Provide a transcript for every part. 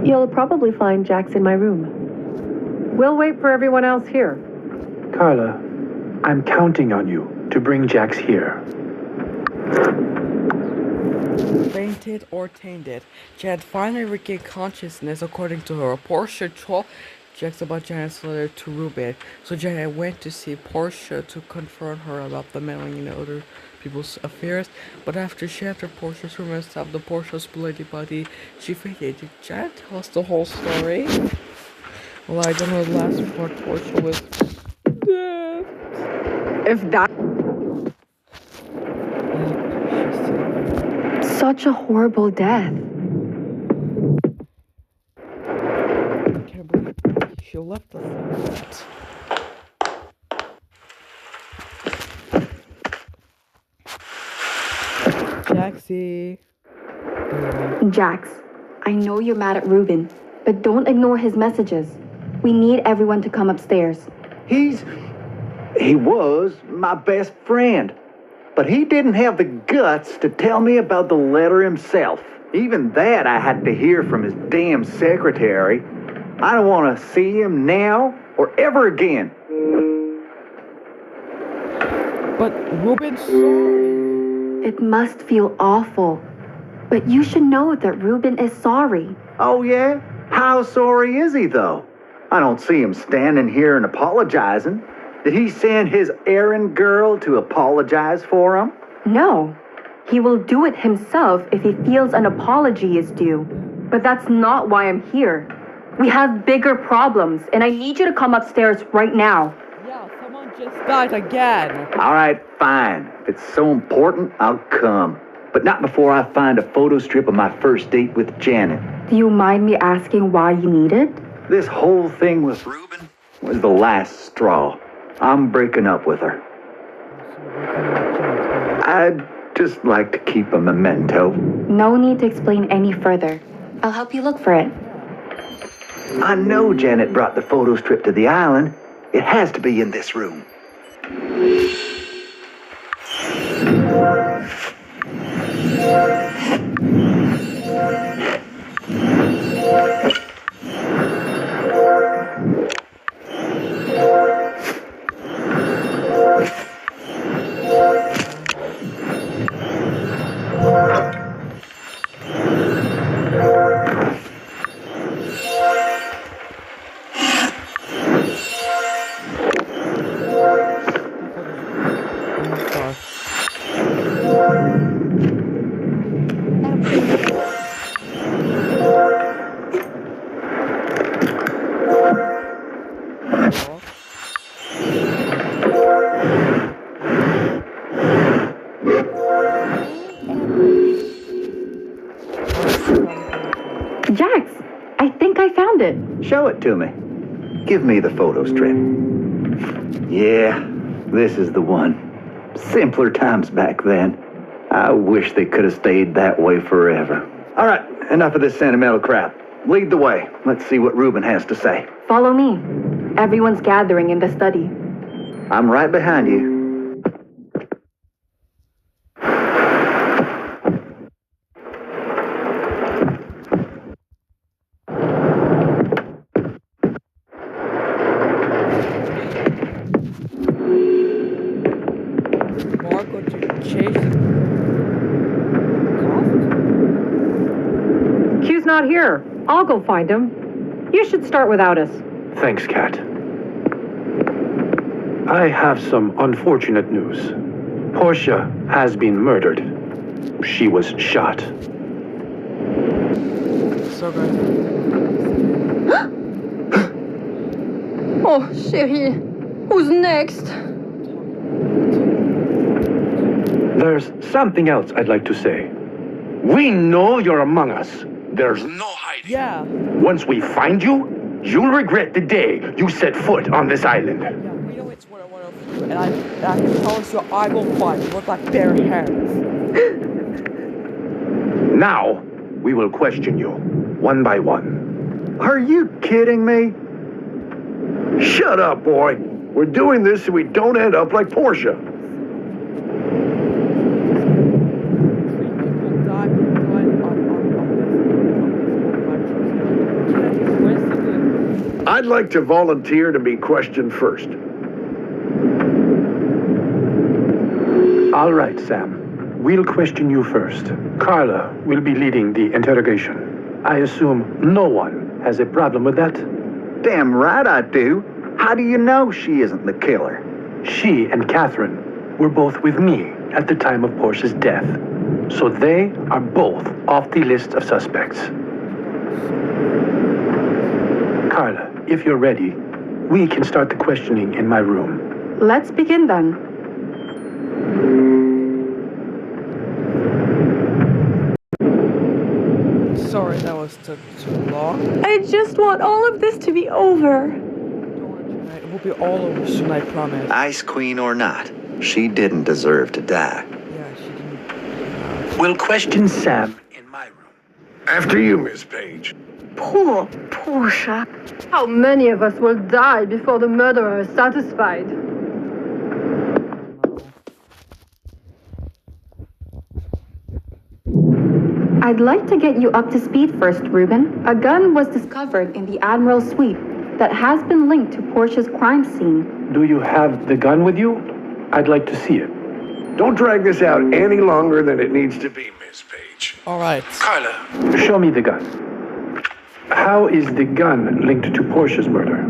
You'll probably find Jax in my room. We'll wait for everyone else here. Carla, I'm counting on you to bring Jax here. Fainted or tainted. Janet finally regained consciousness according to her. Portia told Jax about Janet's letter to Ruben, so Janet went to see Portia to confront her about the meddling in other people's affairs. But after she entered Portia's room and stopped the Portia's bloody body, she fainted. Did Janet tell us the whole story? Well, I don't know the last part. Portia was dead. If that... Such a horrible death. I can't believe she left us like that. Jaxie. Jax, I know you're mad at Ruben, but don't ignore his messages. We need everyone to come upstairs. He was my best friend. But he didn't have the guts to tell me about the letter himself. Even that I had to hear from his damn secretary. I don't want to see him now or ever again. But Ruben's sorry. It must feel awful. But you should know that Ruben is sorry. Oh, yeah? How sorry is he, though? I don't see him standing here and apologizing. Did he send his errand girl to apologize for him? No. He will do it himself if he feels an apology is due. But that's not why I'm here. We have bigger problems, and I need you to come upstairs right now. Yeah, someone just died again. All right, fine. If it's so important, I'll come. But not before I find a photo strip of my first date with Janet. Do you mind me asking why you need it? This whole thing with Ruben was the last straw. I'm breaking up with her. I'd just like to keep a memento. No need to explain any further. I'll help you look for it. I know Janet brought the photo strip to the island. It has to be in this room. Jax, I think I found it. Show it to me. Give me the photo strip. Yeah, this is the one. Simpler times back then. I wish they could have stayed that way forever. All right, enough of this sentimental crap. Lead the way. Let's see what Ruben has to say. Follow me. Everyone's gathering in the study. I'm right behind you. Marco to chase Q's not here. I'll go find him. You should start without us. Thanks, Kat. I have some unfortunate news. Portia has been murdered. She was shot. So good. Oh, chérie. Who's next? There's something else I'd like to say. We know you're among us. There's no hiding. Yeah. Once we find you, you'll regret the day you set foot on this island. Yeah, we know it's one of you, and I can promise you I will fight with like bare hands. Now, we will question you, one by one. Are you kidding me? Shut up, boy. We're doing this so we don't end up like Portia. I'd like to volunteer to be questioned first. All right, Sam. We'll question you first. Carla will be leading the interrogation. I assume no one has a problem with that? Damn right I do. How do you know she isn't the killer? She and Catherine were both with me at the time of Portia's death. So they are both off the list of suspects. Carla, if you're ready, we can start the questioning in my room. Let's begin then. Sorry that was took too long. I just want all of this to be over. Don't worry, Jenna. It will be all over soon, I promise. Ice Queen or not, she didn't deserve to die. Yeah, she didn't. We'll question Sam in my room. After you, Miss Page. Poor Portia. How many of us will die before the murderer is satisfied? I'd like to get you up to speed first, Ruben. A gun was discovered in the Admiral's suite that has been linked to Portia's crime scene. Do you have the gun with you? I'd like to see it. Don't drag this out any longer than it needs to be, Miss Page. Alright. Carla, show me the gun. How is the gun linked to Portia's murder?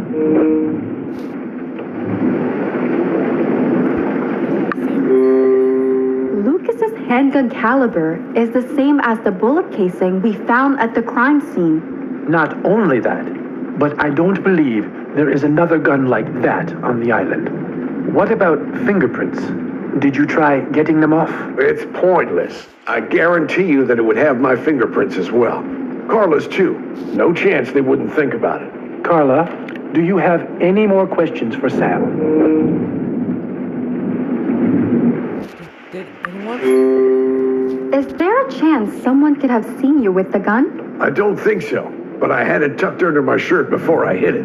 Lucas's handgun caliber is the same as the bullet casing we found at the crime scene. Not only that, but I don't believe there is another gun like that on the island. What about fingerprints? Did you try getting them off? It's pointless. I guarantee you that it would have my fingerprints as well. Carla's too. No chance they wouldn't think about it. Carla, do you have any more questions for Sam? Did anyone? Is there a chance someone could have seen you with the gun? I don't think so, but I had it tucked under my shirt before I hid it.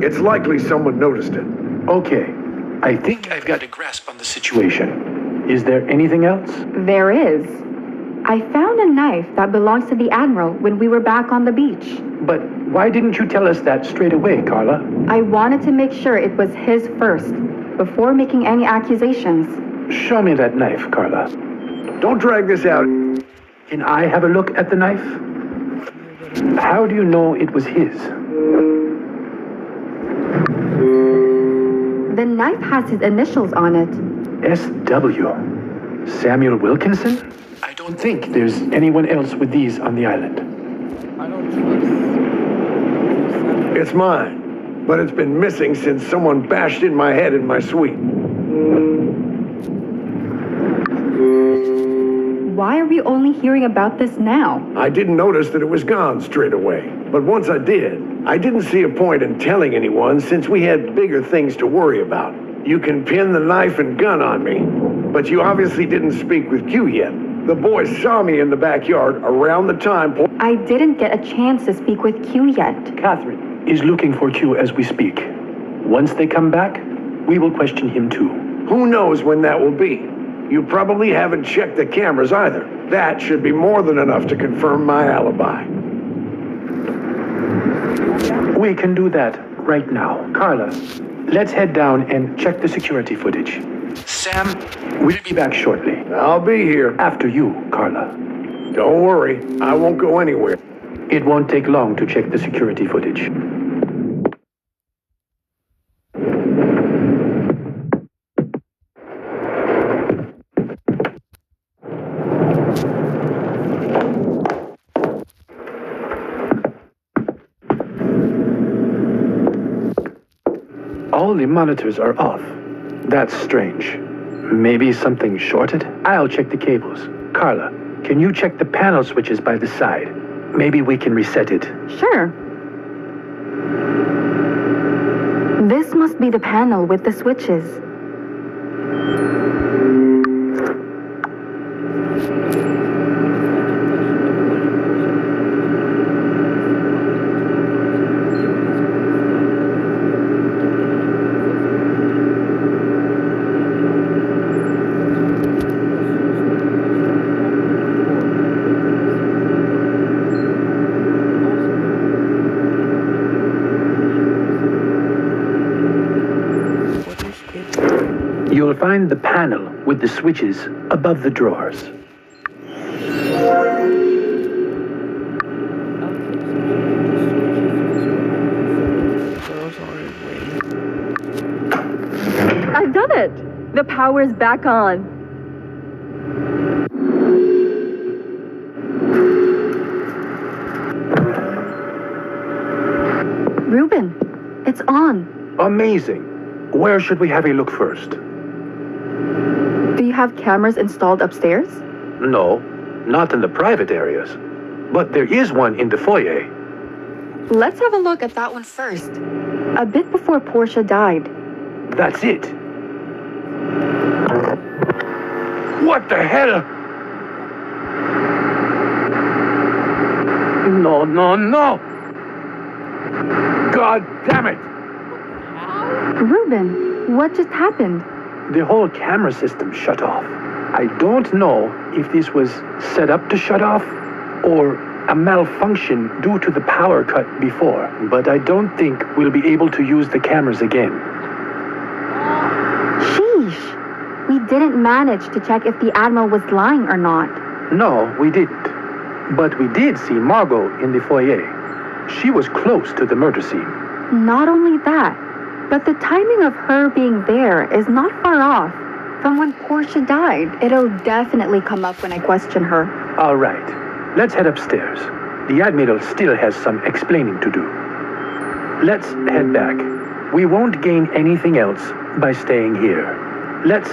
It's likely someone noticed it. Okay, I think I've got a grasp on the situation. Is there anything else? There is. I found a knife that belongs to the Admiral when we were back on the beach. But why didn't you tell us that straight away, Carla? I wanted to make sure it was his first, before making any accusations. Show me that knife, Carla. Don't drag this out. Can I have a look at the knife? How do you know it was his? The knife has his initials on it. S.W. Samuel Wilkinson? I don't think there's anyone else with these on the island. I don't trust. It's mine, but it's been missing since someone bashed in my head in my suite. Why are we only hearing about this now? I didn't notice that it was gone straight away. But once I did, I didn't see a point in telling anyone since we had bigger things to worry about. You can pin the knife and gun on me, but you obviously didn't speak with Q yet. The boys saw me in the backyard around the time... I didn't get a chance to speak with Q yet. Catherine is looking for Q as we speak. Once they come back, we will question him too. Who knows when that will be? You probably haven't checked the cameras either. That should be more than enough to confirm my alibi. We can do that right now. Carla, let's head down and check the security footage. Sam, we'll be back shortly. I'll be here. After you, Carla. Don't worry, I won't go anywhere. It won't take long to check the security footage. All the monitors are off. That's strange. Maybe something shorted? I'll check the cables. Carla, can you check the panel switches by the side? Maybe we can reset it. Sure. This must be the panel with the switches. panel with the switches above the drawers. I've done it! The power's back on. Ruben, it's on. Amazing. Where should we have a look first? Do you have cameras installed upstairs? No, not in the private areas. But there is one in the foyer. Let's have a look at that one first. A bit before Portia died. That's it. What the hell? No, no, no! God damn it! Ruben, what just happened? The whole camera system shut off. I don't know if this was set up to shut off or a malfunction due to the power cut before, but I don't think we'll be able to use the cameras again. Sheesh. We didn't manage to check if the Admiral was lying or not. No, we didn't. But we did see Margot in the foyer. She was close to the murder scene. Not only that, but the timing of her being there is not far off from when Portia died. It'll definitely come up when I question her. All right. Let's head upstairs. The Admiral still has some explaining to do. Let's head back. We won't gain anything else by staying here. Let's...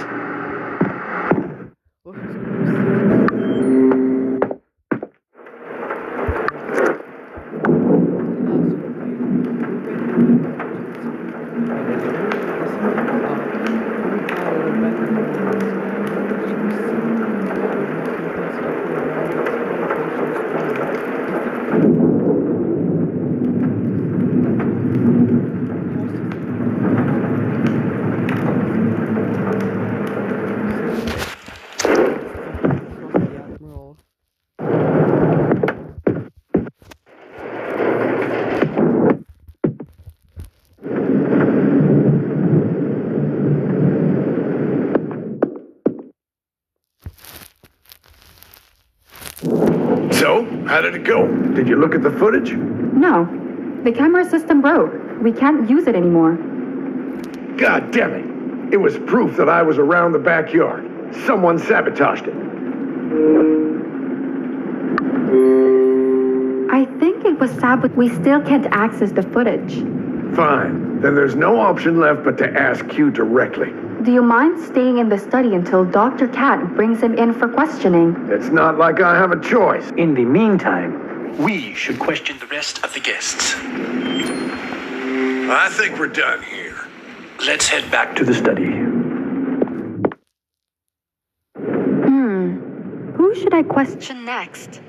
So, how did it go? Did you look at the footage? No, the camera system broke. We can't use it anymore. God damn it! It was proof that I was around the backyard. Someone sabotaged it. I think it was sabotaged. We still can't access the footage. Fine. Then there's no option left but to ask you directly. Do you mind staying in the study until Dr. Cat brings him in for questioning? It's not like I have a choice. In the meantime, we should question the rest of the guests. I think we're done here. Let's head back to the study. Who should I question next?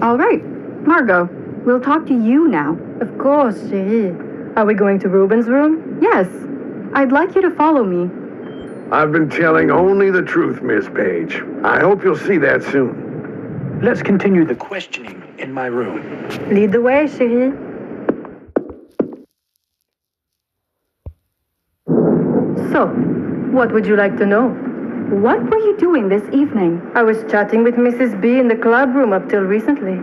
All right, Margot, we'll talk to you now. Of course, chérie. Are we going to Ruben's room? Yes, I'd like you to follow me. I've been telling only the truth, Miss Page. I hope you'll see that soon. Let's continue the questioning in my room. Lead the way, chérie. So, what would you like to know? What were you doing this evening? I was chatting with Mrs. B in the club room up till recently.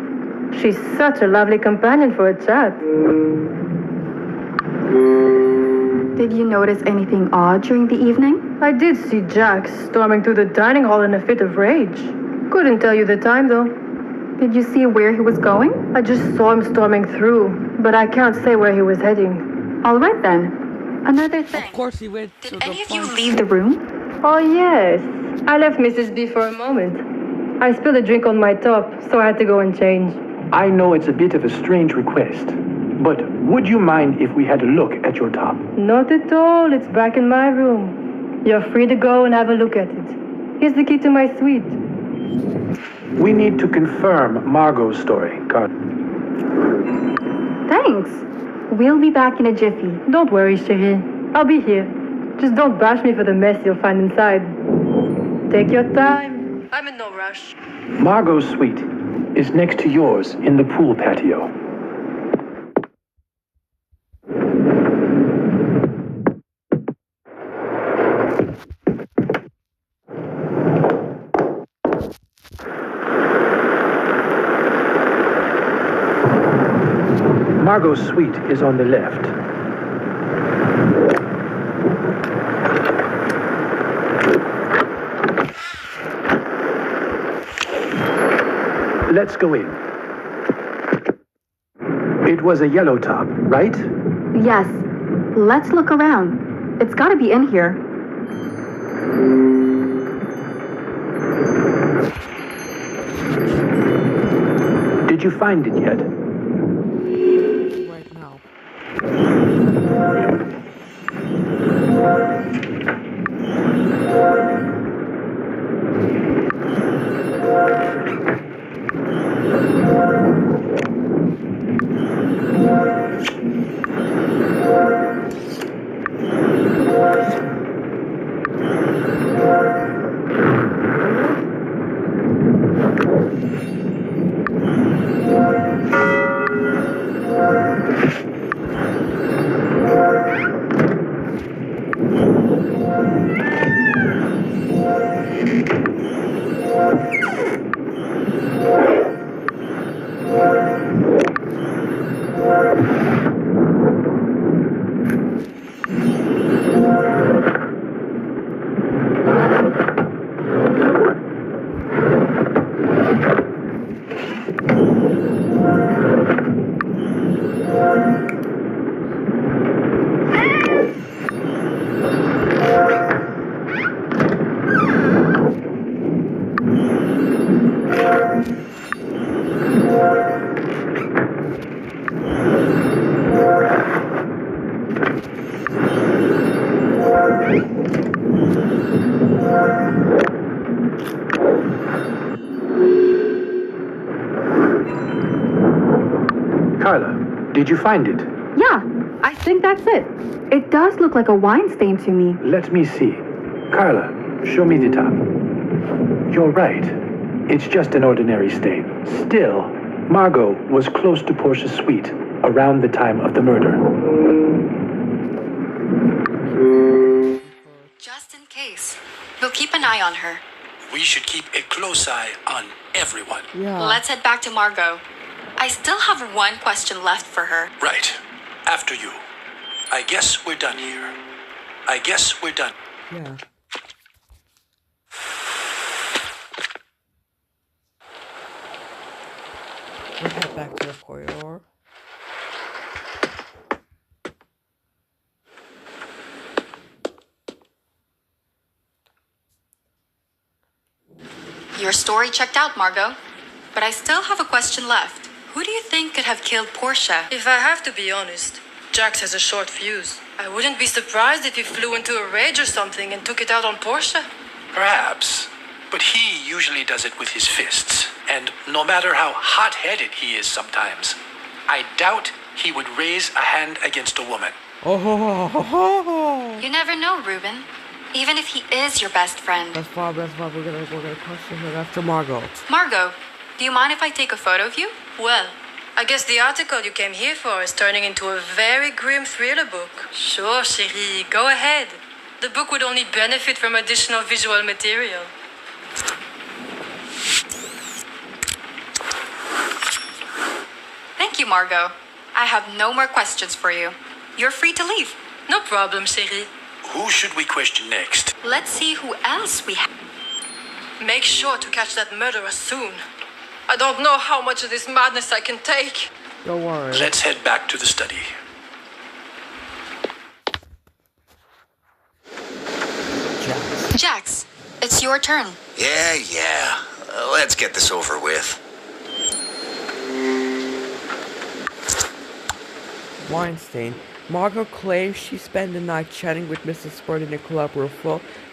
She's such a lovely companion for a chat. Did you notice anything odd during the evening? I did see Jack storming through the dining hall in a fit of rage. Couldn't tell you the time, though. Did you see where he was going? I just saw him storming through, but I can't say where he was heading. All right, then. Another thing. Of course he went to Did the any of you front. leave the room? Oh, yes. I left Mrs. B for a moment. I spilled a drink on my top, so I had to go and change. I know it's a bit of a strange request, but would you mind if we had a look at your top? Not at all. It's back in my room. You're free to go and have a look at it. Here's the key to my suite. We need to confirm Margot's story, Carla. Thanks. We'll be back in a jiffy. Don't worry, chérie. I'll be here. Just don't bash me for the mess you'll find inside. Take your time. I'm in no rush. Margot's suite is next to yours in the pool patio. Margot's suite is on the left. Let's go in. It was a yellow top, right? Yes. Let's look around. It's gotta be in here. Did you find it yet? Right now. Carla, did you find it? Yeah, I think that's it. It does look like a wine stain to me. Let me see. Carla, show me the top. You're right. It's just an ordinary stain. Still, Margot was close to Portia's suite around the time of the murder. Just in case. We'll keep an eye on her. We should keep a close eye on everyone. Yeah. Let's head back to Margot. I still have one question left for her. Right. After you. I guess we're done here. I guess we're done. Yeah. We'll head back to the corridor. Your story checked out, Margot. But I still have a question left. Who do you think could have killed Portia? If I have to be honest, Jax has a short fuse. I wouldn't be surprised if he flew into a rage or something and took it out on Portia. Perhaps. But he usually does it with his fists. And no matter how hot-headed he is sometimes, I doubt he would raise a hand against a woman. Oh ho ho ho ho ho! You never know, Ruben. Even if he is your best friend. That's fine. We're gonna question her after Margot. Margot, do you mind if I take a photo of you? Well, I guess the article you came here for is turning into a very grim thriller book. Sure, chérie, go ahead. The book would only benefit from additional visual material. Thank you, Margot. I have no more questions for you. You're free to leave. No problem, chérie. Who should we question next? Let's see who else we have. Make sure to catch that murderer soon. I don't know how much of this madness I can take. Don't worry. Let's head back to the study. Jax, it's your turn. Yeah. Let's get this over with. Weinstein. Margot claims she spent the night chatting with Mrs. Bird in the club roof.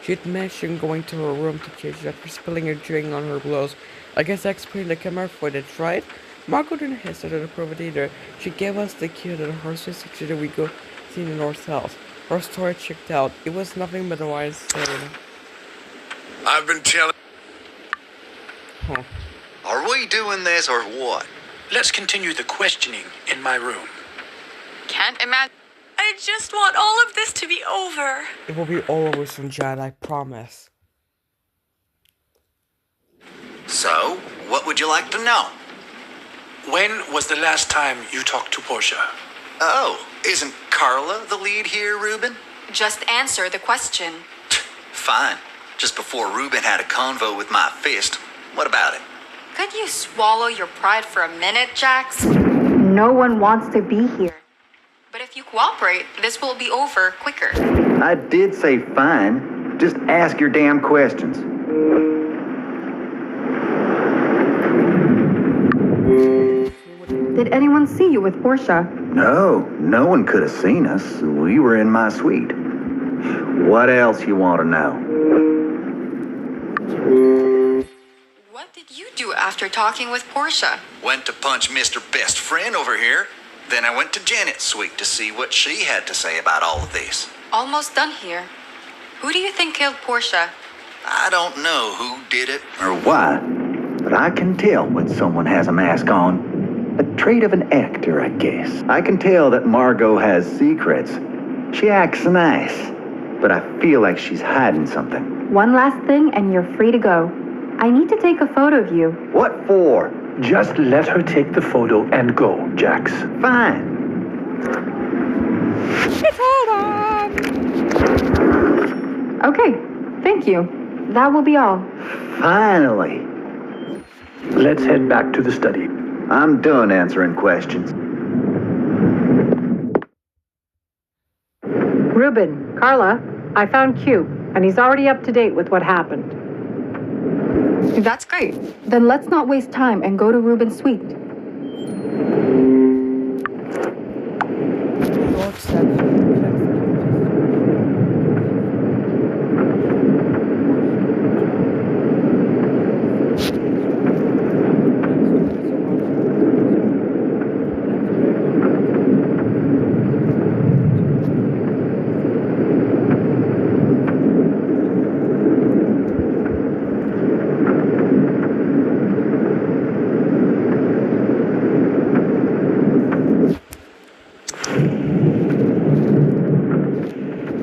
She'd mentioned going to her room to change after spilling her drink on her blouse, I guess I explained the camera footage, right? Margot didn't hesitate to prove it either. She gave us the key to the horse that we go see in the North House. Her story checked out. It was nothing but what I said. I've been telling... Are we doing this or what? Let's continue the questioning in my room. Can't imagine. I just want all of this to be over. It will be all over soon, Jad, I promise. So, what would you like to know? When was the last time you talked to Portia? Oh, isn't Carla the lead here, Ruben? Just answer the question. Fine. Just before Ruben had a convo with my fist. What about it? Could you swallow your pride for a minute, Jax? No one wants to be here. But if you cooperate, this will be over quicker. I did say fine. Just ask your damn questions. Did anyone see you with Portia? No one could have seen us. We were in my suite. What else you want to know? What did you do after talking with Portia? Went to punch Mr. Best Friend over here. Then I went to Janet's suite to see what she had to say about all of this. Almost done here. Who do you think killed Portia? I don't know who did it. Or why, but I can tell when someone has a mask on. A trait of an actor, I guess. I can tell that Margot has secrets. She acts nice, but I feel like she's hiding something. One last thing and you're free to go. I need to take a photo of you. What for? Just let her take the photo and go, Jax. Fine. It's all on! Okay, thank you. That will be all. Finally. Let's head back to the study. I'm done answering questions. Ruben, Carla, I found Q, and he's already up to date with what happened. That's great. Then let's not waste time and go to Ruben's suite.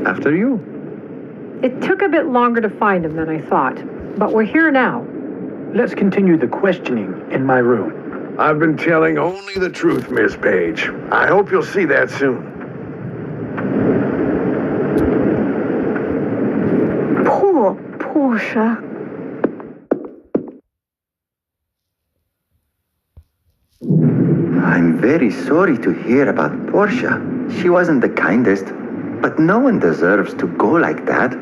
After you. It took a bit longer to find him than I thought, but we're here now. Let's continue the questioning in my room. I've been telling only the truth, Miss Page. I hope you'll see that soon. Poor Portia. I'm very sorry to hear about Portia. She wasn't the kindest, but no one deserves to go like that.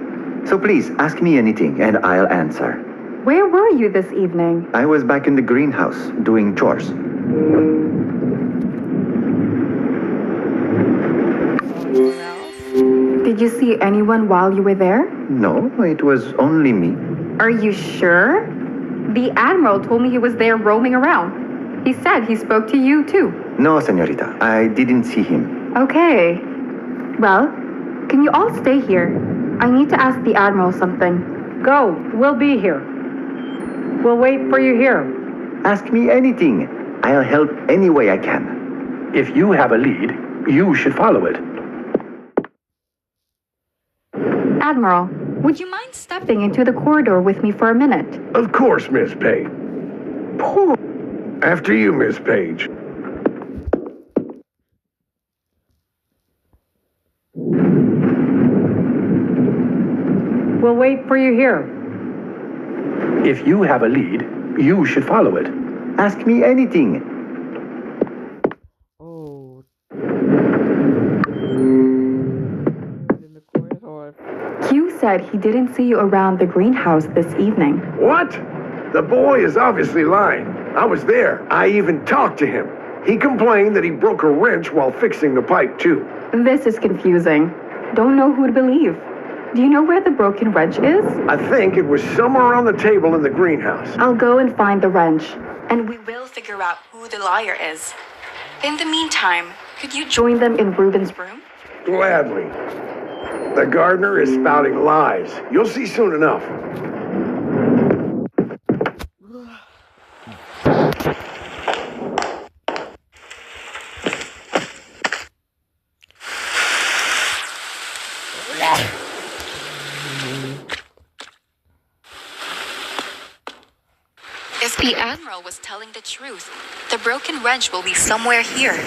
So please, ask me anything and I'll answer. Where were you this evening? I was back in the greenhouse doing chores. Did you see anyone while you were there? No, it was only me. Are you sure? The Admiral told me he was there roaming around. He said he spoke to you too. No, señorita, I didn't see him. Okay. Well, can you all stay here? I need to ask the Admiral something. Go, we'll be here. We'll wait for you here. Ask me anything. I'll help any way I can. If you have a lead, you should follow it. Admiral, would you mind stepping into the corridor with me for a minute? Of course, Miss Page. Poor. After you, Miss Page. We'll wait for you here. If you have a lead, you should follow it. Ask me anything. Oh. In the corridor. Q said he didn't see you around the greenhouse this evening. What? The boy is obviously lying. I was there. I even talked to him. He complained that he broke a wrench while fixing the pipe, too. This is confusing. Don't know who to believe. Do you know where the broken wrench is? I think it was somewhere on the table in the greenhouse. I'll go and find the wrench. And we will figure out who the liar is. In the meantime, could you Join them in Ruben's room? Gladly. The gardener is spouting lies. You'll see soon enough. If the Admiral was telling the truth, the broken wrench will be somewhere here.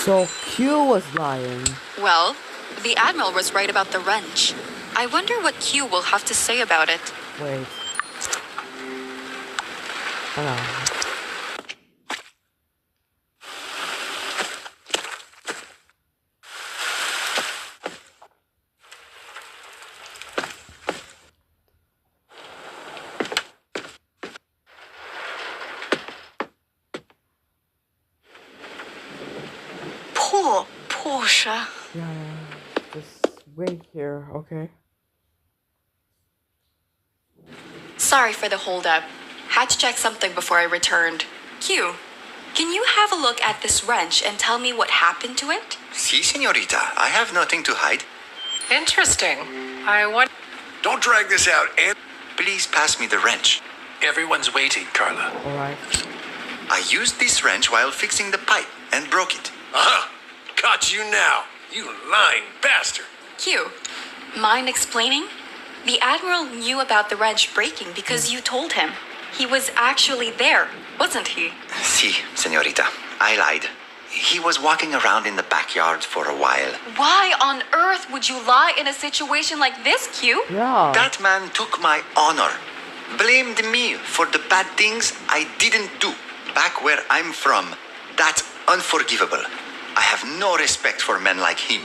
So Q was lying. Well, the Admiral was right about the wrench. I wonder what Q will have to say about it. Wait. Hello. Poor Portia. Yeah, just wait here, okay? Sorry for the holdup. Had to check something before I returned. Q, can you have a look at this wrench and tell me what happened to it? Si, senorita. I have nothing to hide. Interesting. I want. Don't drag this out, and Please pass me the wrench. Everyone's waiting, Carla. Alright. I used this wrench while fixing the pipe and broke it. uh-huh. Caught you now, you lying bastard. Q, mind explaining? The Admiral knew about the wrench breaking because you told him. He was actually there, wasn't he? Si, senorita. I lied. He was walking around in the backyard for a while. Why on earth would you lie in a situation like this, Q? Yeah. That man took my honor. Blamed me for the bad things I didn't do. Back where I'm from, that's unforgivable. I have no respect for men like him.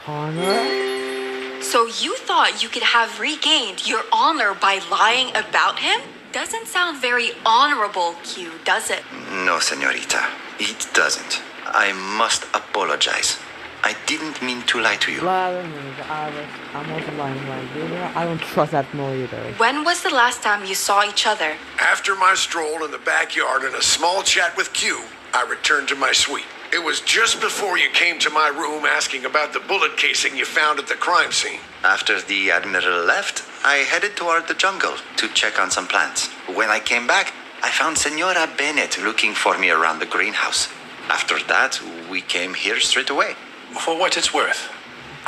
Honor? So you thought you could have regained your honor by lying about him? Doesn't sound very honorable, Q, does it? No, senorita. It doesn't. I must apologize. I didn't mean to lie to you. I'm also lying like you. I don't trust that more either. When was the last time you saw each other? After my stroll in the backyard and a small chat with Q, I returned to my suite. It was just before you came to my room asking about the bullet casing you found at the crime scene. After the Admiral left, I headed toward the jungle to check on some plants. When I came back, I found Senora Bennett looking for me around the greenhouse. After that, we came here straight away. For what it's worth,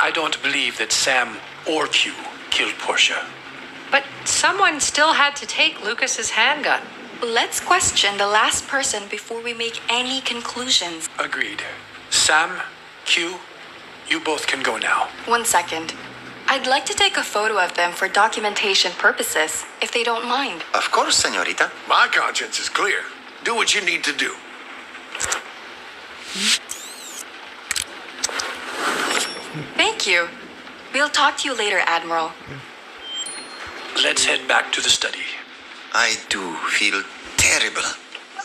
I don't believe that Sam or Q killed Portia. But someone still had to take Lucas's handgun. Let's question the last person before we make any conclusions. Agreed. Sam, Q, you both can go now. 1 second. I'd like to take a photo of them for documentation purposes, if they don't mind. Of course, senorita. My conscience is clear. Do what you need to do. Thank you. We'll talk to you later, Admiral. Let's head back to the study. I do feel terrible.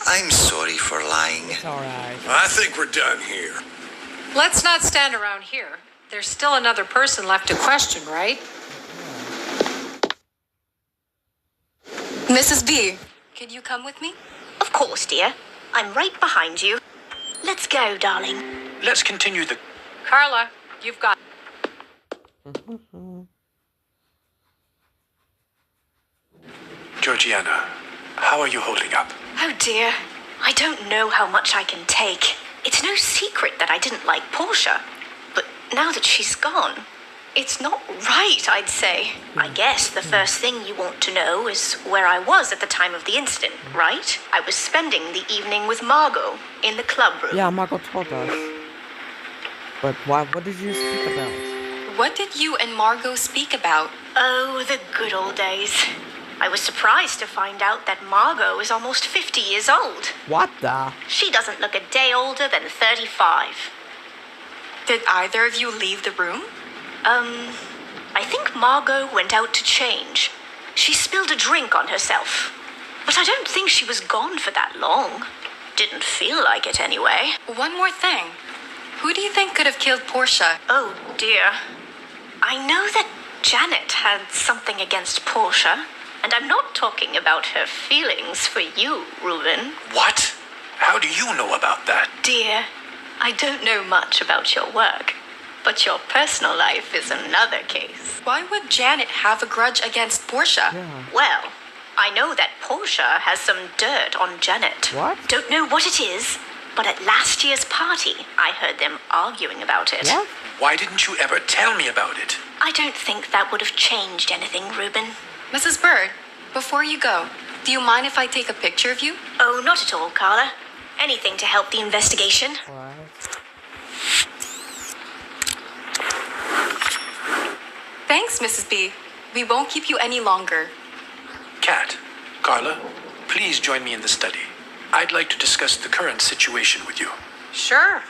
I'm sorry for lying. It's alright. I think we're done here. Let's not stand around here. There's still another person left to question, right? Mrs. B, could you come with me? Of course, dear. I'm right behind you. Let's go, darling. Let's continue the... Carla, you've got... Georgiana, how are you holding up? Oh dear. I don't know how much I can take. It's no secret that I didn't like Portia. But now that she's gone, It's not right, I'd say. I guess the first thing you want to know is where I was at the time of the incident, right? I was spending the evening with Margot in the club room. Yeah, Margot told us. But what did you speak about? What did you and Margot speak about? Oh, the good old days. I was surprised to find out that Margot is almost 50 years old. What the? She doesn't look a day older than 35. Did either of you leave the room? I think Margot went out to change. She spilled a drink on herself. But I don't think she was gone for that long. Didn't feel like it anyway. One more thing. Who do you think could have killed Portia? Oh, dear. I know that Janet had something against Portia, and I'm not talking about her feelings for you, Reuben. What? How do you know about that? Dear, I don't know much about your work, but your personal life is another case. Why would Janet have a grudge against Portia? Yeah. Well, I know that Portia has some dirt on Janet. What? Don't know what it is, but at last year's party, I heard them arguing about it. What? Why didn't you ever tell me about it? I don't think that would have changed anything, Reuben. Mrs. Bird, before you go, do you mind if I take a picture of you? Oh, not at all, Carla. Anything to help the investigation. Alright. Thanks, Mrs. B. We won't keep you any longer. Kat, Carla, please join me in the study. I'd like to discuss the current situation with you. Sure.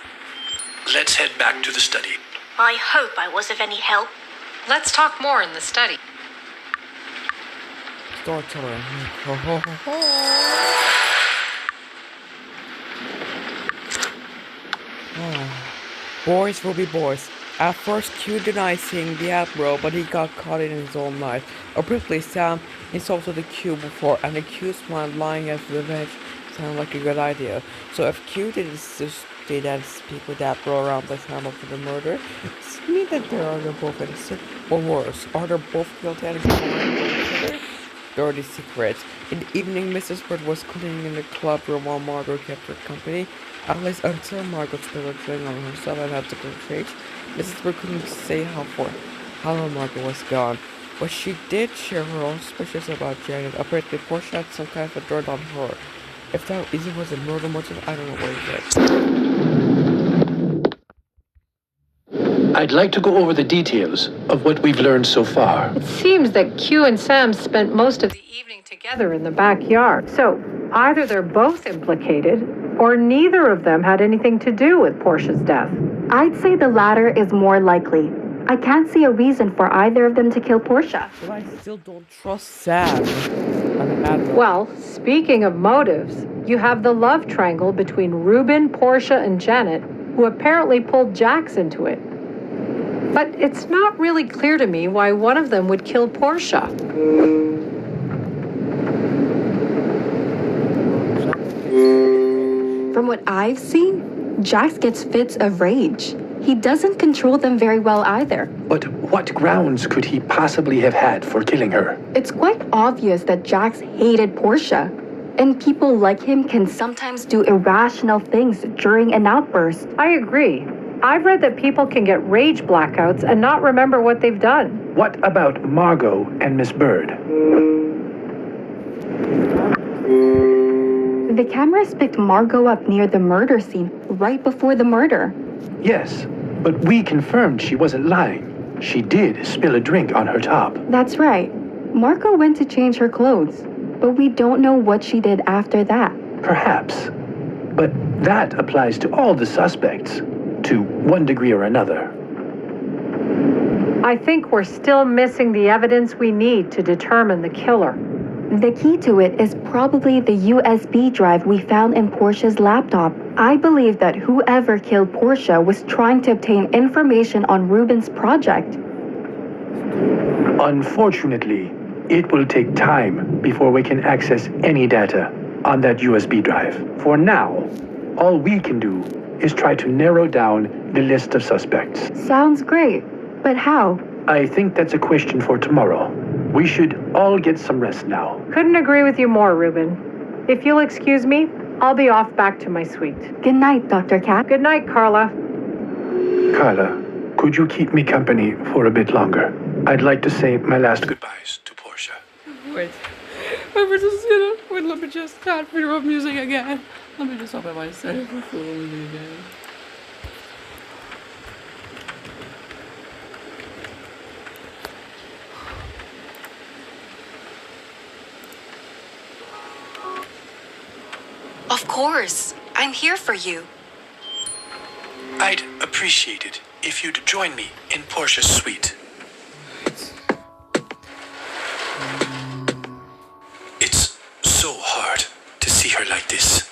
Let's head back to the study. I hope I was of any help. Let's talk more in the study. Storyteller. Boys will be boys. At first, Q denied seeing the Admiral, but he got caught in his own life. Abruptly, Sam insulted the Q before, and the Q's mind lying as revenge sounded like a good idea. So if Q didn't speak with Admiral around the time of the murder, does it mean that they are both innocent? Or worse, are they both guilty and each other? Dirty secrets. In the evening, Mrs. Bird was cleaning in the club room while Margot kept her company. At least until Margot spilled a drink on herself and had to go change. Mrs. Bird couldn't say how long Margot was gone, but she did share her own suspicions about Janet. Apparently, Portia had some kind of a dirt on her. If that either was a murder motive, I don't know what it is. I'd like to go over the details of what we've learned so far. It seems that Q and Sam spent most of the evening together in the backyard. So either they're both implicated, or neither of them had anything to do with Portia's death. I'd say the latter is more likely. I can't see a reason for either of them to kill Portia. But I still don't trust Sam. Well, speaking of motives, you have the love triangle between Reuben, Portia, and Janet, who apparently pulled Jax into it. But it's not really clear to me why one of them would kill Portia. From what I've seen, Jax gets fits of rage. He doesn't control them very well either. But what grounds could he possibly have had for killing her? It's quite obvious that Jax hated Portia, and people like him can sometimes do irrational things during an outburst. I agree. I've read that people can get rage blackouts and not remember what they've done. What about Margot and Miss Bird? The cameras picked Margot up near the murder scene right before the murder. Yes, but we confirmed she wasn't lying. She did spill a drink on her top. That's right. Margot went to change her clothes, but we don't know what she did after that. Perhaps. But that applies to all the suspects, to one degree or another. I think we're still missing the evidence we need to determine the killer. The key to it is probably the USB drive we found in Portia's laptop. I believe that whoever killed Portia was trying to obtain information on Reuben's project. Unfortunately, it will take time before we can access any data on that USB drive. For now, all we can do is try to narrow down the list of suspects. Sounds great, but how? I think that's a question for tomorrow. We should all get some rest now. Couldn't agree with you more, Reuben. If you'll excuse me, I'll be off back to my suite. Good night, Dr. Cat. Good night, Carla. Carla, Could you keep me company for a bit longer? I'd like to say my last Goodbyes to Portia. Wait. Wait, let me just start video of music again. Let me just open myself for music again. Of course. I'm here for you. I'd appreciate it if you'd join me in Portia's suite. It's so hard to see her like this.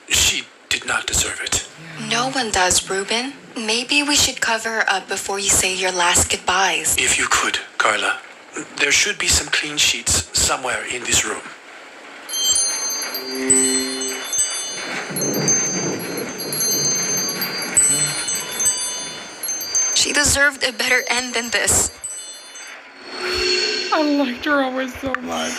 She did not deserve it. No one does, Ruben. Maybe we should cover her up before you say your last goodbyes. If you could, Carla. There should be some clean sheets somewhere in this room. She deserved a better end than this. I liked her always so much.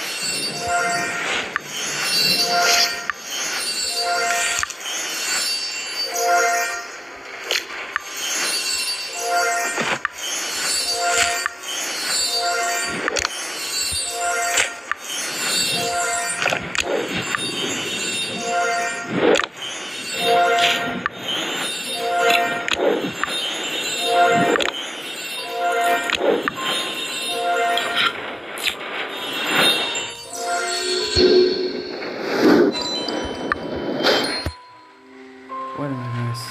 What am I miss?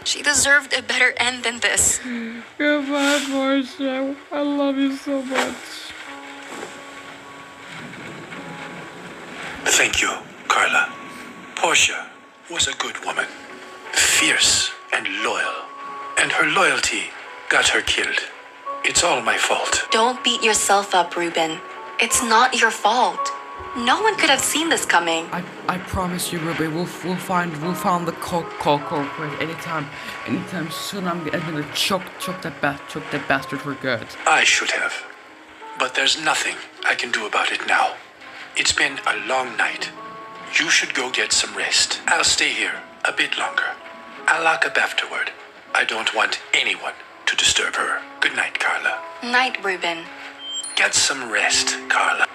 She deserved a better end than this. Goodbye, Portia. I love you so much. Thank you, Carla. Portia was a good woman. Fierce and loyal. And her loyalty got her killed. It's all my fault. Don't beat yourself up, Ruben. It's not your fault. No one could have seen this coming. I promise you, Ruby, we'll find the culprit anytime soon. I'm gonna choke that bastard for good. I should have. But there's nothing I can do about it now. It's been a long night. You should go get some rest. I'll stay here a bit longer. I'll lock up afterward. I don't want anyone to disturb her. Good night, Carla. Night, Ruben. Get some rest, Carla.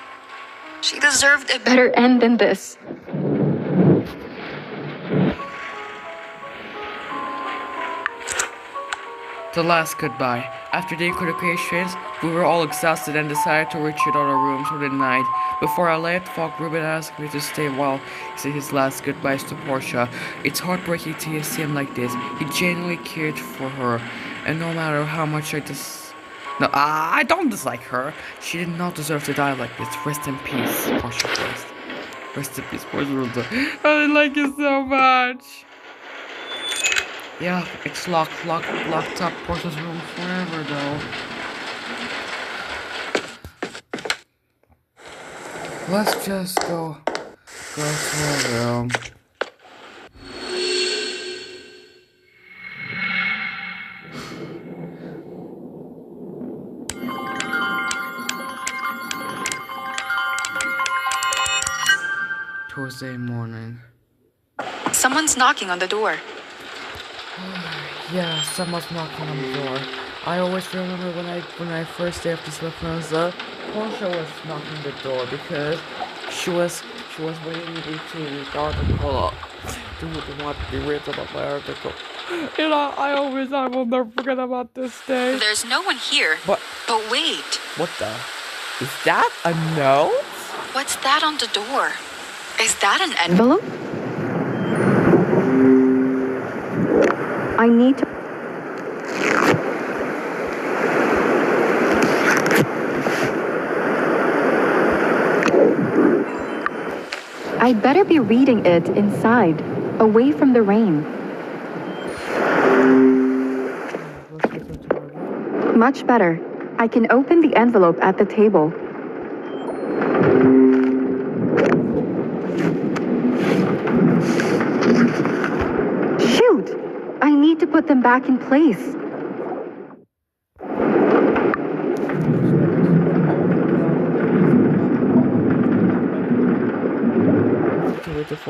She deserved a better end than this. The last goodbye. After the equivocations, we were all exhausted and decided to retreat out our rooms for the night. Before I left, Ruben asked me to stay while he said his last goodbyes to Portia. It's heartbreaking to see him like this. He genuinely cared for her, and no matter how much I don't dislike her. She did not deserve to die like this. Rest in peace, Portia. Rest in peace, Portia. I like you so much. Yeah, it's locked up Portia's room forever, though. Let's just go to her room. Tuesday morning. Someone's knocking on the door. Yeah, someone's knocking on the door. I always remember when I first day after Slepenza, Portia was knocking the door because she was waiting me to read the article up. Do you want to be read about my article? You know, I will never forget about this day. There's no one here. But wait. What the? Is that a note? What's that on the door? Is that an envelope? I need to... I'd better be reading it inside, away from the rain. Much better. I can open the envelope at the table. Shoot! I need to put them back in place.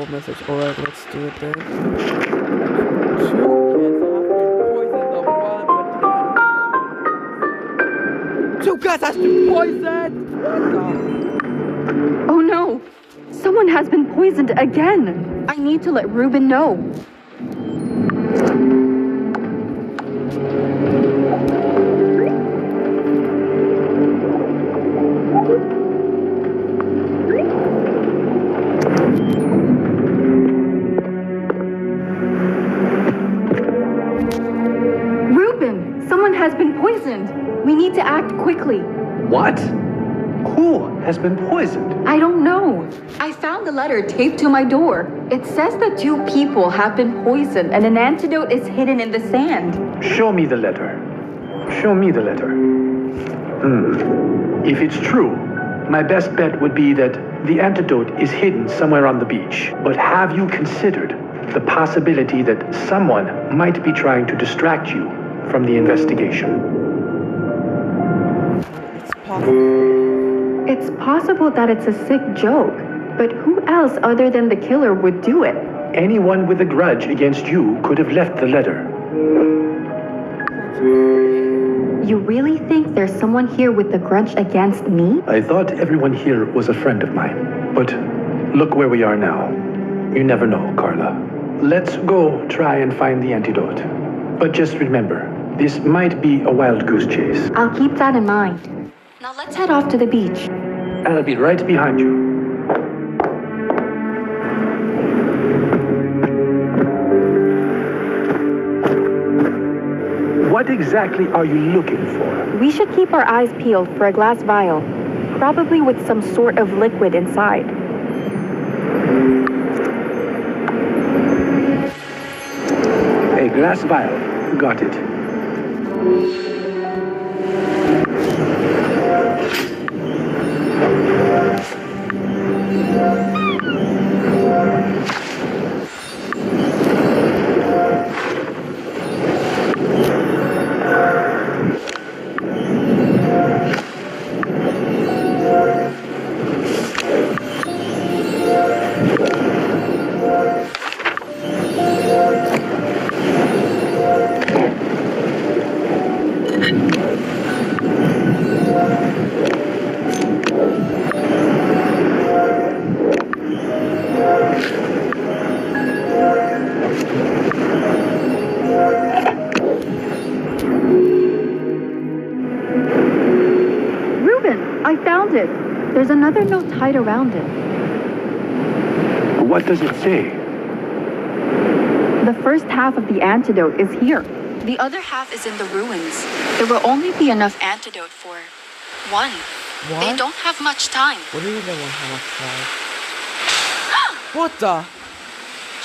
full message. Alright, let's do it then. 2 kids have been poisoned. The one with the 2 cats has been poisoned! What the? Oh no! Someone has been poisoned again! I need to let Ruben know. Ruben! Someone has been poisoned! We need to act quickly. What? Who has been poisoned? I don't know. I found the letter taped to my door. It says that 2 people have been poisoned and an antidote is hidden in the sand. Show me the letter. Show me the letter. If it's true, my best bet would be that the antidote is hidden somewhere on the beach. But have you considered the possibility that someone might be trying to distract you from the investigation? It's possible. It's possible that it's a sick joke, but who else other than the killer would do it? Anyone with a grudge against you could have left the letter. You really think there's someone here with a grudge against me? I thought everyone here was a friend of mine. But look where we are now. You never know, Carla. Let's go try and find the antidote. But just remember, this might be a wild goose chase. I'll keep that in mind. Now let's head off to the beach. I'll be right behind you. What exactly are you looking for? We should keep our eyes peeled for a glass vial, probably with some sort of liquid inside. A glass vial. Got it. There's another note tied around it. What does it say? The first half of the antidote is here. The other half is in the ruins. There will only be enough antidote for 1. What? They don't have much time. What do you mean they won't have much time? What the?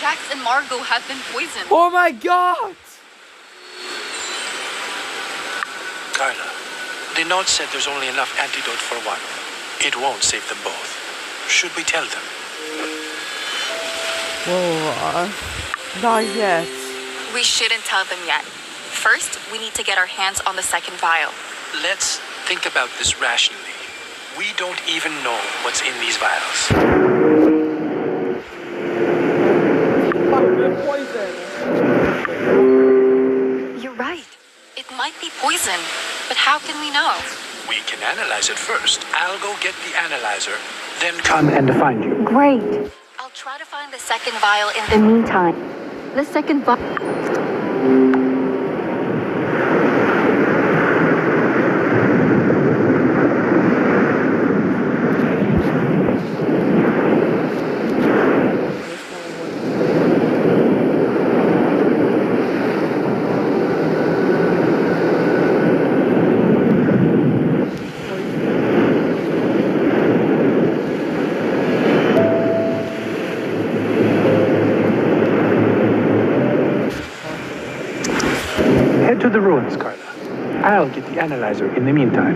Jax and Margot have been poisoned. Oh my god! Carla, the note said there's only enough antidote for 1. It won't save them both. Should we tell them? Whoa, not yet. We shouldn't tell them yet. First, we need to get our hands on the second vial. Let's think about this rationally. We don't even know what's in these vials. You're right. It might be poison, but how can we know? We can analyze it first. I'll go get the analyzer, then Come and find you. Great. I'll try to find the second vial in In the meantime, the second vial. Head to the ruins, Carla. I'll get the analyzer in the meantime.